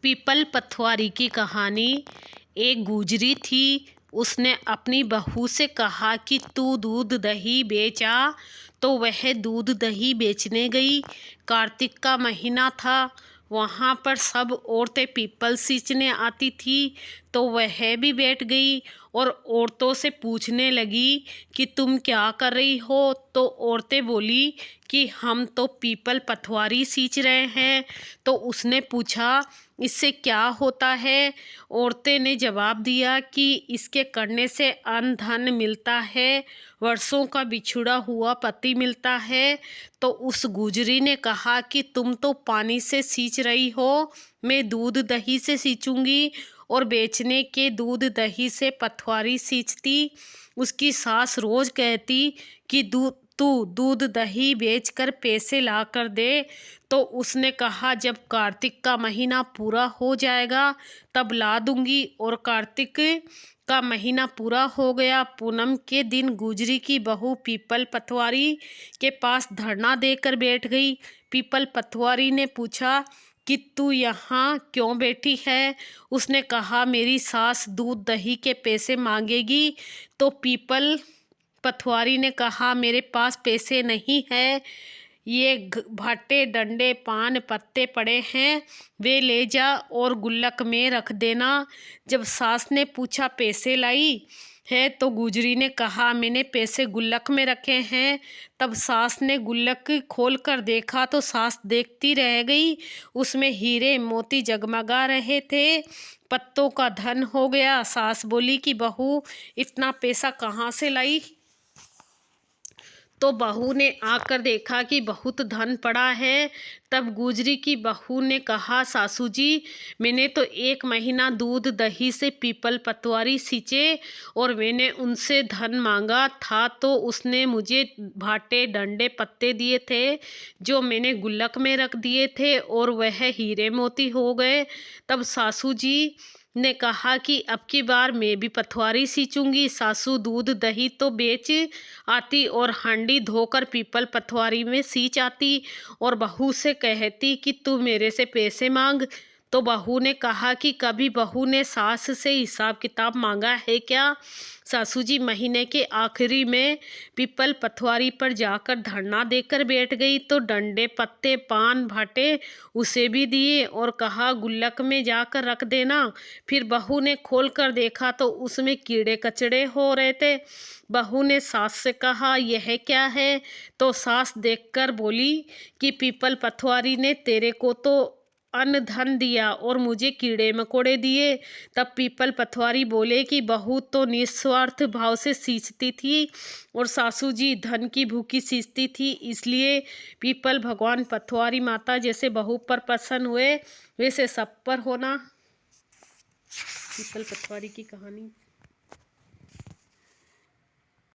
People Pathwari की कहानी। एक गुजरी थी। उसने अपनी बहू से कहा कि तू दूध दही बेच आ। तो वह दूध दही बेचने गई। कार्तिक का महीना था। वहाँ पर सब औरतें पीपल सींचने आती थी, तो वह भी बैठ गई और औरतों से पूछने लगी कि तुम क्या कर रही हो। तो औरतें बोली कि हम तो पीपल पथवारी सींच रहे हैं। तो उसने पूछा इससे क्या होता है। औरतें ने जवाब दिया कि इसके करने से अन्न धन मिलता है, वर्षों का बिछुड़ा हुआ पति मिलता है। तो उस गुजरी ने कहा कि तुम तो पानी से सींच रही हो, मैं दूध दही से सींचूंगी। और बेचने के दूध दही से पथवारी सींचती। उसकी सास रोज कहती कि तू दूध दही बेचकर पैसे ला कर दे। तो उसने कहा जब कार्तिक का महीना पूरा हो जाएगा तब ला दूंगी। और कार्तिक का महीना पूरा हो गया। पूनम के दिन गुजरी की बहू पीपल पथवारी के पास धरना देकर बैठ गई। पीपल पथवारी ने पूछा कि तू यहाँ क्यों बैठी है। उसने कहा मेरी सास दूध दही के पैसे मांगेगी। तो पीपल पथवारी ने कहा मेरे पास पैसे नहीं है, ये भाटे डंडे पान पत्ते पड़े हैं, वे ले जा और गुल्लक में रख देना। जब सास ने पूछा पैसे लाई है, तो गुजरी ने कहा मैंने पैसे गुल्लक में रखे हैं। तब सास ने गुल्लक खोल कर देखा तो सास देखती रह गई। उसमें हीरे मोती जगमगा रहे थे। पत्तों का धन हो गया। सास बोली कि बहू इतना पैसा कहाँ से लाई। तो बहू ने आकर देखा कि बहुत धन पड़ा है। तब गुजरी की बहू ने कहा सासू जी मैंने तो 1 महीना दूध दही से पीपल पतवारी सींचे और मैंने उनसे धन मांगा था, तो उसने मुझे भाटे डंडे पत्ते दिए थे जो मैंने गुल्लक में रख दिए थे और वह हीरे मोती हो गए। तब सासू जी ने कहा कि अब की बार मैं भी पथवारी सींचूंगी। सासू दूध दही तो बेच आती और हांडी धोकर पीपल पथवारी में सींच आती और बहू से कहती कि तू मेरे से पैसे मांग। तो बहू ने कहा कि कभी बहू ने सास से हिसाब किताब मांगा है क्या। सासू जी महीने के आखिरी में पीपल पथवारी पर जाकर धरना देकर बैठ गई। तो डंडे पत्ते पान भाटे उसे भी दिए और कहा गुल्लक में जाकर रख देना। फिर बहू ने खोल कर देखा तो उसमें कीड़े कचड़े हो रहे थे। बहू ने सास से कहा यह क्या है। तो सास देखकर बोली कि पीपल पथवारी ने तेरे को तो अन्न धन दिया और मुझे कीड़े मकोड़े दिए। तब पीपल पथवारी बोले कि बहू तो निस्वार्थ भाव से सींचती थी और सासू जी धन की भूखी सींचती थी, इसलिए पीपल भगवान पथवारी माता जैसे बहू पर प्रसन्न हुए वैसे सब पर होना। पीपल पथवारी की कहानी।